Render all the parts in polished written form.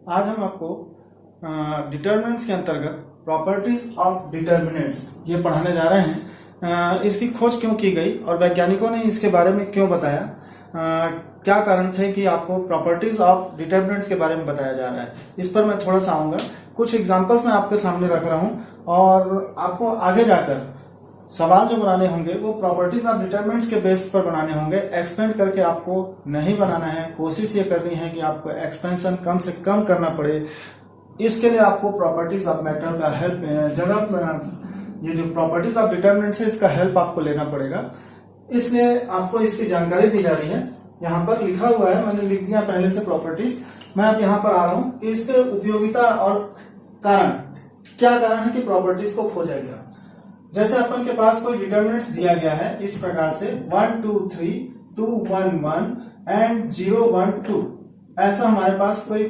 आज हम आपको डिटर्मिनेंट्स के अंतर्गत प्रॉपर्टीज ऑफ डिटर्मिनेंट्स ये पढ़ाने जा रहे हैं। इसकी खोज क्यों की गई और वैज्ञानिकों ने इसके बारे में क्यों बताया, क्या कारण थे कि आपको प्रॉपर्टीज ऑफ डिटर्मिनेंट्स के बारे में बताया जा रहा है, इस पर मैं थोड़ा सा आऊंगा। कुछ एग्जांपल्स मैं आपके सामने रख रहा हूं और आपको आगे जाकर सवाल जो बनाने होंगे वो प्रॉपर्टीज ऑफ डिटर्मिनेंट्स के बेस पर बनाने होंगे। एक्सपेंड करके आपको नहीं बनाना है, कोशिश ये करनी है कि आपको एक्सपेंशन कम से कम करना पड़े। इसके लिए आपको प्रॉपर्टीज ऑफ मैटर का हेल्प, जनरल ये जो प्रॉपर्टीज ऑफ डिटर्मिनेंट्स है इसका हेल्प आपको लेना पड़ेगा। इसलिए आपको इसकी जानकारी दी जा रही है। यहाँ पर लिखा हुआ है, मैंने लिख दिया पहले से प्रॉपर्टीज। मैं अब यहाँ पर आ रहा हूँ कि इसके उपयोगिता और कारण, क्या कारण है कि प्रॉपर्टीज को खोजा गया। जैसे अपन के पास कोई डिटर्मिनेंट्स दिया गया है इस प्रकार से 1 2 3 2 1 1 एंड 0 1 2, ऐसा हमारे पास कोई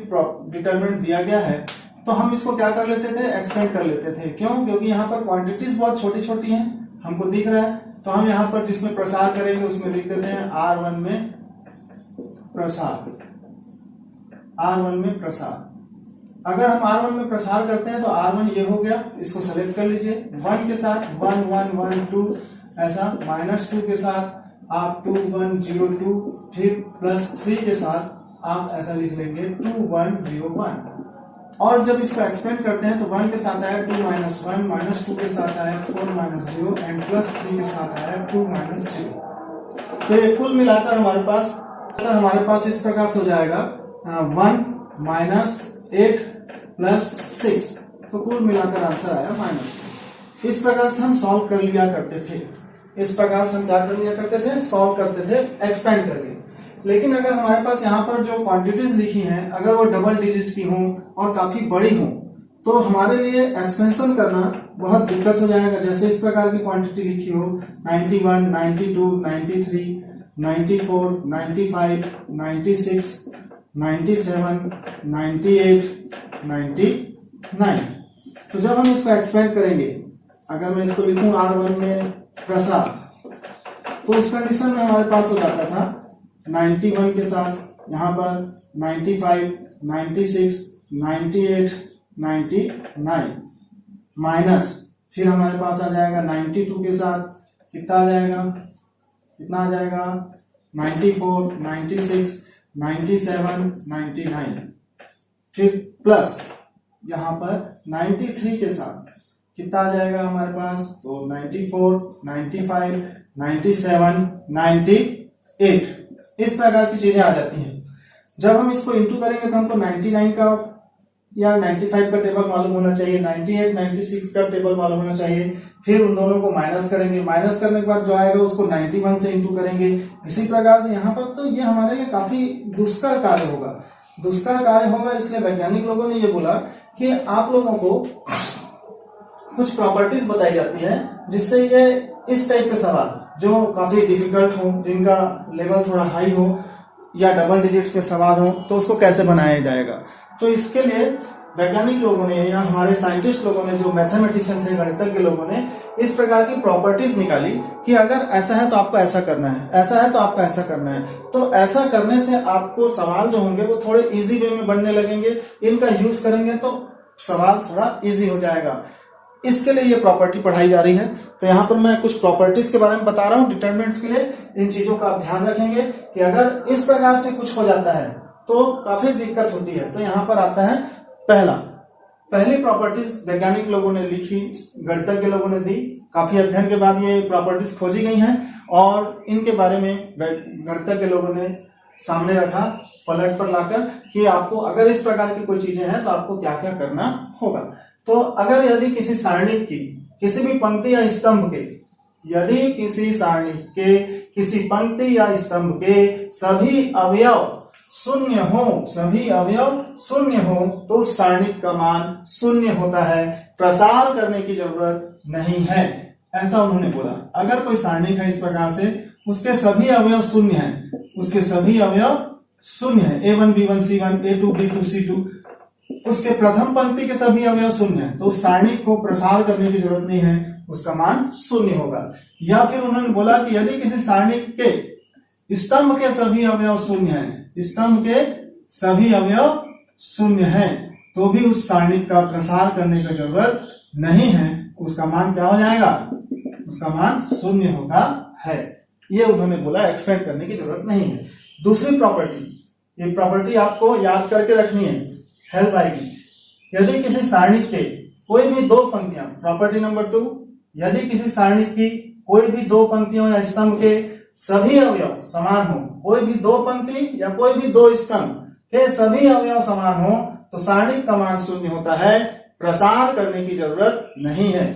डिटर्मिनेंट दिया गया है तो हम इसको क्या कर लेते थे, एक्सपेंड कर लेते थे। क्यों? क्योंकि यहाँ पर क्वांटिटीज बहुत छोटी छोटी हैं, हमको दिख रहा है। तो हम यहाँ पर जिसमें प्रसार करेंगे उसमें लिख देते हैं R1 में प्रसार, R1 में प्रसार। अगर हम R1 में प्रसार करते हैं तो R1 ये हो गया, इसको सेलेक्ट कर लीजिए। 1 के साथ 1 1 1 2, ऐसा -2 के साथ आप 2 1 0 2, फिर +3 के साथ आप ऐसा लिख लेंगे 2 1 0 1। और जब इसको एक्सपेंड करते हैं तो 1 के साथ आया 2 -1, -2 के साथ आया 4 -0 एंड +3 के साथ आया 2 -0। तो ये कुल मिलाकर हमारे पास इस प्रकार से हो जाएगा 1 -8 +6, तो कुल मिलाकर आंसर आया -2। इस प्रकार से हम सॉल्व कर लिया करते थे। इस प्रकार से हम क्या कर लिया करते थे, सॉल्व करते थे एक्सपेंड करके। लेकिन अगर हमारे पास यहाँ पर जो क्वांटिटीज लिखी हैं अगर वो डबल डिजिट की हों और काफी बड़ी हों तो हमारे लिए एक्सपेंशन करना बहुत दिक्कत हो जाएगा। जैसे इस प्रकार की क्वांटिटी लिखी हो 91 92 93 94 95 96 97 98 99। तो जब हम इसको एक्सपेंड करेंगे, अगर मैं इसको लिखूं R1 में प्रसार, तो उस कंडीशन में हमारे पास हो जाता था 91 के साथ यहाँ पर 95 96 98 99 माइनस, फिर हमारे पास आ जाएगा 92 के साथ कितना आ जाएगा, 94 96 97 99, फिर प्लस यहाँ पर 93 के साथ कितना आ जाएगा हमारे पास, तो 94 95 97 98। इस प्रकार की चीजें आ जाती हैं। जब हम इसको इंटू करेंगे तो हमको 99 का या 95 का टेबल मालूम होना चाहिए, 98 96 का टेबल मालूम होना चाहिए। फिर उन दोनों को माइनस करेंगे, माइनस करने के बाद जो आएगा उसको 91 से इंटू करेंगे। इसी प्रकार से यहाँ पर तो ये हमारे लिए काफी दुष्कर कार्य होगा। इसलिए वैज्ञानिक लोगों ने ये बोला कि आप लोगों को कुछ प्रॉपर्टीज बताई जाती है जिससे ये इस टाइप के सवाल जो काफी डिफिकल्ट हो, जिनका लेवल थोड़ा हाई हो या डबल डिजिट के सवाल हो, तो उसको कैसे बनाया जाएगा। तो इसके लिए वैज्ञानिक लोगों ने या हमारे साइंटिस्ट लोगों ने, जो मैथमेटिशियन थे, गणितज्ञ लोगों ने इस प्रकार की प्रॉपर्टीज निकाली कि अगर ऐसा है तो आपको ऐसा करना है, ऐसा है तो आपको ऐसा करना है। तो ऐसा करने से आपको सवाल जो होंगे वो थोड़े इजी वे में बनने लगेंगे। इनका यूज करेंगे तो सवाल थोड़ा इजी हो जाएगा। इसके लिए ये प्रॉपर्टी पढ़ाई जा रही है। तो यहाँ पर मैं कुछ प्रॉपर्टीज के बारे में बता रहा हूँ डिटर्मिनेंट्स के लिए। इन चीजों का आप ध्यान रखेंगे कि अगर इस प्रकार से कुछ हो जाता है तो काफी दिक्कत होती है। तो यहाँ पर आता है पहली प्रॉपर्टीज वैज्ञानिक लोगों ने लिखी, गणितज्ञ लोगों ने दी। काफी अध्ययन के बाद ये प्रॉपर्टीज खोजी गई हैं और इनके बारे में गणितज्ञ लोगों ने सामने रखा पलट पर लाकर कि आपको अगर इस प्रकार की कोई चीजें हैं तो आपको क्या क्या करना होगा। तो अगर यदि किसी सारणी की किसी भी पंक्ति या स्तंभ के, यदि किसी सारणी के किसी पंक्ति या स्तंभ के सभी अवयव शून्य हो तो उस सारणी का मान 0 होता है, प्रसार करने की जरूरत नहीं है, ऐसा उन्होंने बोला। अगर कोई सारणी है इस प्रकार से, उसके सभी अवयव 0 हैं, उसके सभी अवयव 0 है, A1 B1 C1 A2 B2 C2, उसके प्रथम पंक्ति के सभी अवयव 0 है, तो उस सारणी को प्रसार करने की जरूरत नहीं है, उसका मान 0 होगा। या फिर उन्होंने बोला कि यदि किसी सारणी के स्तंभ के सभी अवयव 0 हैं, स्तंभ के सभी अवयव शून्य है तो भी उस सारणिक का प्रसार करने की जरूरत नहीं है, उसका मान क्या हो जाएगा, उसका मान शून्य होता है। ये उन्होंने बोला, एक्सपेंड करने की जरूरत नहीं है। दूसरी प्रॉपर्टी, ये प्रॉपर्टी आपको याद करके रखनी है, हेल्प आएगी। यदि किसी सारणिक के कोई भी दो पंक्तियां, प्रॉपर्टी नंबर 2, यदि किसी सारणिक की कोई भी दो पंक्तियों या स्तंभ के सभी अवयव समान हो, कोई भी दो पंक्ति या कोई भी दो स्तंभ के सभी अवयव समान हो, तो सारणिक का मान शून्य होता है, प्रसार करने की जरूरत नहीं है।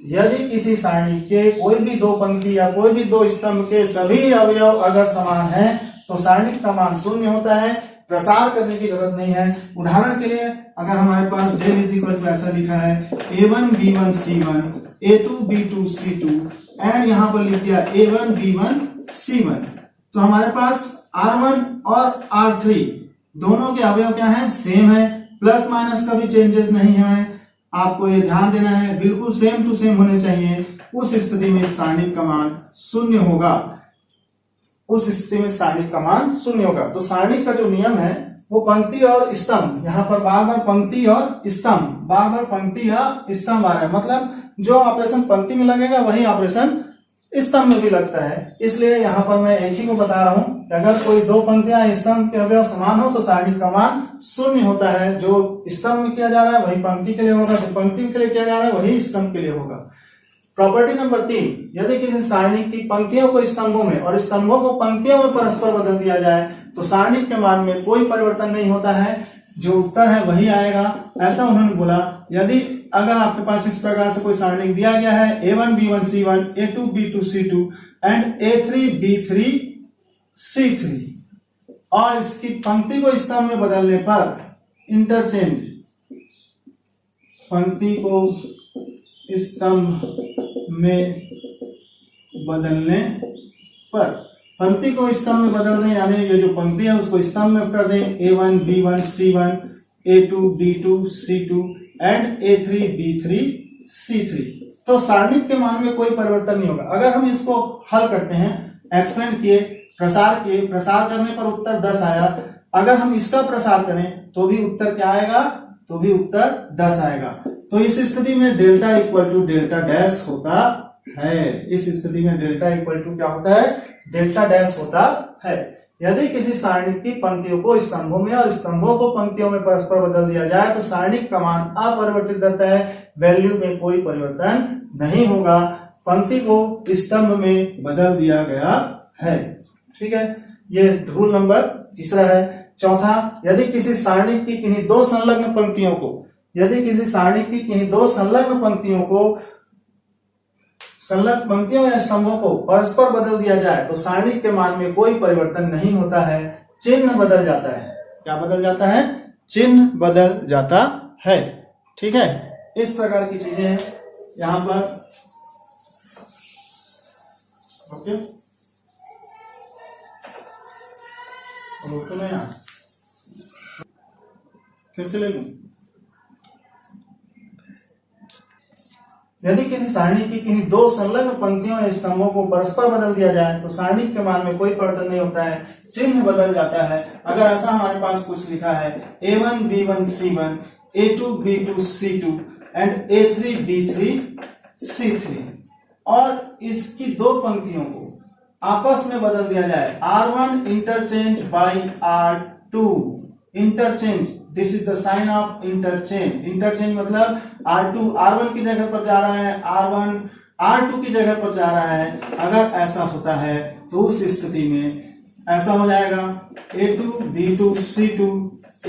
यदि किसी सारणी के कोई भी दो पंक्ति या कोई भी दो स्तंभ के सभी अवयव अगर समान है तो सारणिक का मान शून्य होता है, प्रसार करने की जरूरत नहीं है। उदाहरण के लिए अगर हमारे पास डेल इज इक्वल टू ऐसा लिखा है a1 b1 c1 a2 b2 c2 and यहाँ पर लिख दिया a1 b1 c1, तो हमारे पास r1 और r3 दोनों के अवयव क्या है, सेम है, प्लस माइनस का भी चेंजेस नहीं है। आपको ये ध्यान देना है, बिल्कुल सेम टू सेम होने चाहिए। उस स्थिति में सारणिक का मान शून्य होगा, उस स्थिति में सारणिक का मान शून्य होगा। तो सारणिक का जो नियम है वो पंक्ति और स्तंभ, यहाँ पर बार बार पंक्ति और स्तंभ, बार बार पंक्ति या स्तंभ आ रहा है, मतलब जो ऑपरेशन पंक्ति में लगेगा वही ऑपरेशन स्तंभ में भी लगता है। इसलिए यहाँ पर मैं एक ही को बता रहा हूँ कि अगर कोई दो पंक्तियां स्तंभ के अवयव समान हो तो सारणिक का मान शून्य होता है। जो स्तंभ में किया जा रहा है वही पंक्ति के लिए होगा, जो पंक्ति के लिए किया जा रहा है वही स्तंभ के लिए होगा। प्रॉपर्टी नंबर 3, यदि किसी सारणी की पंक्तियों को स्तंभों में और स्तंभों को पंक्तियों में परस्पर बदल दिया जाए तो सारणिक के मान में कोई परिवर्तन नहीं होता है, जो उत्तर है वही आएगा, ऐसा उन्होंने बोला। यदि अगर आपके पास इस प्रकार से कोई सारणिक दिया गया है a1 b1 c1 a2 b2 c2 and a3 b3 c3 और इसकी पंक्ति को स्तंभ में बदलने पर इंटरचेंज, पंक्ति को स्तंभ में बदलने पर, पंक्ति को स्तंभ में बदल दें यानी ये जो पंक्ति है उसको स्तंभ में कर दें a1 b1 c1 a2 b2 c2 and a3 b3 c3, तो सारणिक के मान में कोई परिवर्तन नहीं होगा। अगर हम इसको हल करते हैं, एक्सपेंड किए, प्रसार करने पर उत्तर 10 आया, अगर हम इसका प्रसार करें तो भी उत्तर क्या आएगा, तो भी उत्तर 10 आएगा। तो इस स्थिति में delta equal to delta dash होता है, इस स्थिति में डेल्टा इक्वल टू क्या होता है, डेल्टा डैश होता है। यदि किसी सारणिक की पंक्तियों को स्तंभों में और स्तंभों को पंक्तियों में परस्पर बदल दिया जाए तो सारणिक का मान अपरिवर्तित रहता है, वैल्यू में कोई परिवर्तन नहीं होगा, पंक्ति को स्तंभ में बदल दिया गया है। ठीक है, ये रूल नंबर 3 है। चौथा, यदि किसी सारणिक की किन्हीं दो संलग्न पंक्तियों को, यदि किसी सारणिक की किन्हीं दो संलग्न पंक्तियों या स्तंभों को परस्पर बदल दिया जाए तो सारणिक के मान में कोई परिवर्तन नहीं होता है, चिन्ह बदल जाता है। क्या बदल जाता है, चिन्ह बदल जाता है। ठीक है, इस प्रकार की चीजें हैं यहां पर। ओके, फिर से ले लूं। यदि किसी सारणी की किन्हीं दो संलग्न पंक्तियों या स्तंभों को परस्पर बदल दिया जाए तो सारणी के मान में कोई परिवर्तन नहीं होता है, चिन्ह बदल जाता है। अगर ऐसा हमारे पास कुछ लिखा है a1 b1 c1 a2 b2 c2 and a3 b3 c3 और इसकी दो पंक्तियों को आपस में बदल दिया जाए, r1 interchange by r2, interchange, this is the sign of interchange. Interchange मतलब r1 की जगह पर जा रहा है, r1 r2 की जगह पर जा रहा है। अगर ऐसा होता है तो उस स्थिति में ऐसा हो जाएगा a2 b2 c2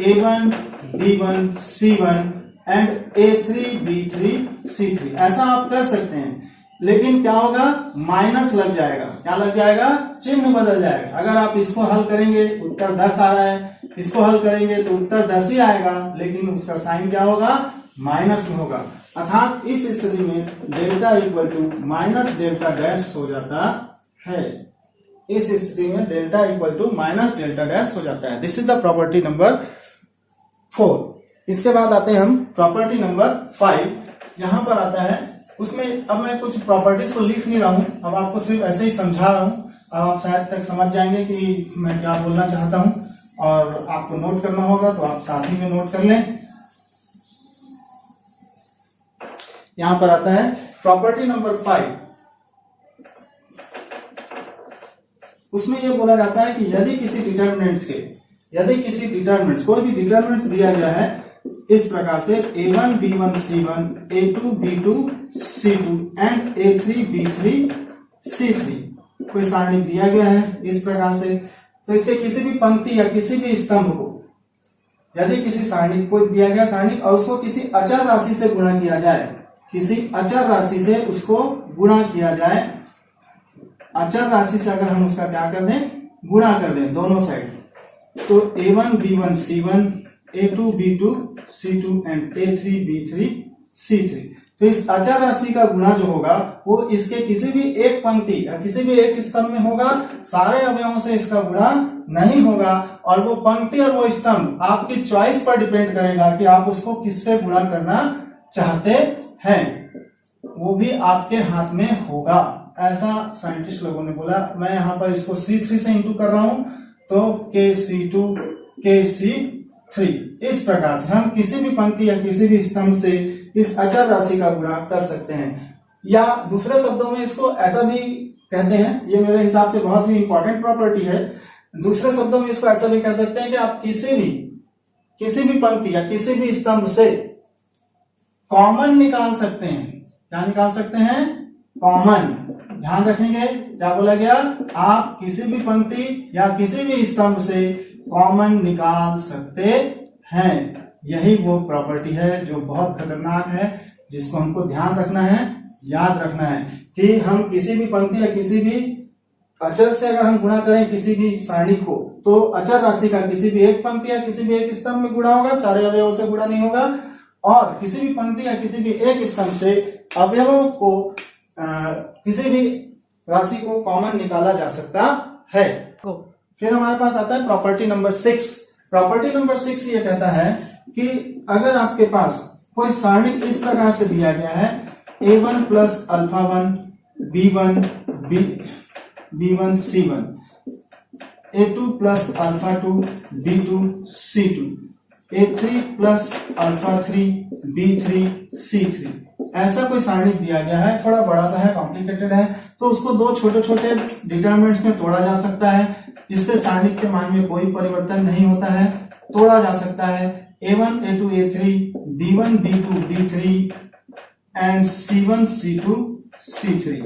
a1 b1 c1 and a3 b3 c3। ऐसा आप कर सकते हैं, लेकिन क्या होगा, माइनस लग जाएगा। क्या लग जाएगा, चिन्ह बदल जाएगा। अगर आप इसको हल करेंगे उत्तर 10 आ रहा है, इसको हल करेंगे तो उत्तर 10 ही आएगा, लेकिन उसका साइन क्या होगा, माइनस में होगा। अर्थात इस स्थिति में delta equal to minus delta dash हो जाता है। इस स्थिति में delta equal to minus delta dash हो जाता है। This is the property number 4। इसके बाद आते हैं हम प्रॉपर्टी नंबर 5। यहां पर आता है, उसमें अब मैं कुछ प्रॉपर्टीज को लिख नहीं रहा हूं, अब आपको सिर्फ ऐसे ही समझा रहा हूं। अब आप शायद तक समझ जाएंगे कि मैं क्या बोलना चाहता हूं। और आपको नोट करना होगा तो आप साथ ही में नोट कर लें। यहां पर आता है प्रॉपर्टी नंबर 5। उसमें यह बोला जाता है कि यदि किसी डिटरमिनेंट्स कोई भी डिटरमिनेंट्स दिया गया है इस प्रकार से a1 b1 c1 a2 b2 c2 and a3 b3 c3, कोई सारणी दिया गया है इस प्रकार से, तो इसके किसी भी पंक्ति या किसी भी स्तंभ को यदि किसी सारणी को दिया गया सारणी और उसको किसी अचर राशि से गुणा किया जाए, किसी अचर राशि से उसको गुणा किया जाए, अचर राशि से अगर हम उसका क्या कर दें, गुणा कर दें दोनों साइड, तो a1 b1 c1 a2 b2 c2 and a3 b3 c3, तो इस अचर राशि का गुणा जो होगा वो इसके किसी भी एक पंक्ति या किसी भी एक स्तंभ में होगा, सारे अवयवों से इसका गुणा नहीं होगा। और वो पंक्ति और वो स्तंभ आपकी चॉइस पर डिपेंड करेगा कि आप उसको किससे गुणा करना चाहते हैं, वो भी आपके हाथ में होगा। ऐसा साइंटिस्ट लोगों ने बोला। मैं यहाँ पर इसको C3 से इंटू कर रहा हूं तो KC2 KC3, इस प्रकार से हम किसी भी पंक्ति या किसी भी स्तंभ से इस अचर राशि का गुणा कर सकते हैं। या दूसरे शब्दों में इसको ऐसा भी कहते हैं, ये मेरे हिसाब से बहुत ही इंपॉर्टेंट प्रॉपर्टी है। दूसरे शब्दों में इसको ऐसा भी कह सकते हैं कि आप किसी भी पंक्ति या किसी भी स्तंभ से कॉमन निकाल सकते हैं। क्या निकाल सकते हैं? कॉमन। ध्यान रखेंगे क्या बोला गया, आप किसी भी पंक्ति या किसी भी स्तंभ से कॉमन निकाल सकते हैं। यही वो प्रॉपर्टी है जो बहुत खतरनाक है, जिसको हमको ध्यान रखना है, याद रखना है कि हम किसी भी पंक्ति या किसी भी अचर से अगर हम गुणा करें किसी भी सारणी को, तो अचर राशि का किसी भी एक पंक्ति या किसी भी एक स्तंभ में गुणा होगा, सारे अवयवों से गुणा नहीं होगा। और किसी भी पंक्ति या किसी भी एक स्तंभ से अवयवों को किसी भी राशि को कॉमन निकाला जा सकता है। फिर हमारे पास आता है प्रॉपर्टी नंबर 6। प्रॉपर्टी नंबर 6 ये कहता है कि अगर आपके पास कोई सारणी इस प्रकार से दिया गया है a1 plus alpha 1 b1 b1 c1 a2 plus alpha 2 b2 c2 a3 plus alpha 3 b3 c3, ऐसा कोई सारणी दिया गया है, थोड़ा बड़ा सा है, कॉम्प्लिकेटेड है, तो उसको दो छोटे छोटे डिटरमिनेंट्स में तोड़ा जा सकता है। इससे सारणी के मान में कोई परिवर्तन नहीं होता है, तोड़ा जा सकता है। a1 a2 a3 b1 b2 b3 and c1 c2 c3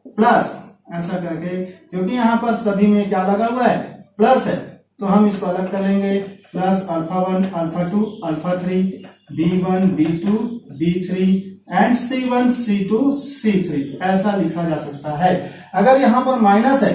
plus ऐसा करके, क्योंकि यहाँ पर सभी में क्या लगा हुआ है, प्लस है, तो हम इसको अलग कर लेंगे। Plus alpha 1 alpha 2 alpha 3 b1 b2 b3 and c1 c2 c3, ऐसा लिखा जा सकता है। अगर यहाँ पर माइनस है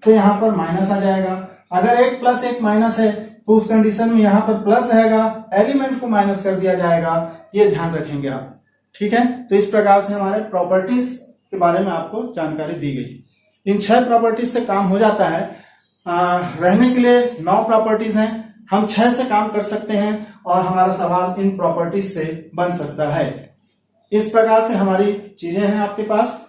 तो यहाँ पर माइनस आ जाएगा, अगर एक प्लस एक माइनस है तो उस कंडीशन में यहाँ पर प्लस रहेगा, एलिमेंट को माइनस कर दिया जाएगा, ये ध्यान रखेंगे आप। ठीक है, तो इस प्रकार से हमारे प्रॉपर्टीज के बारे में आपको जानकारी दी गई। इन 6 प्रॉपर्टीज से काम हो जाता है। रहने के लिए 9 प्रॉपर्टीज हैं, हम 6 से काम कर सकते हैं और हमारा सवाल इन प्रॉपर्टीज से बन सकता है। इस प्रकार से हमारी चीजें हैं आपके पास।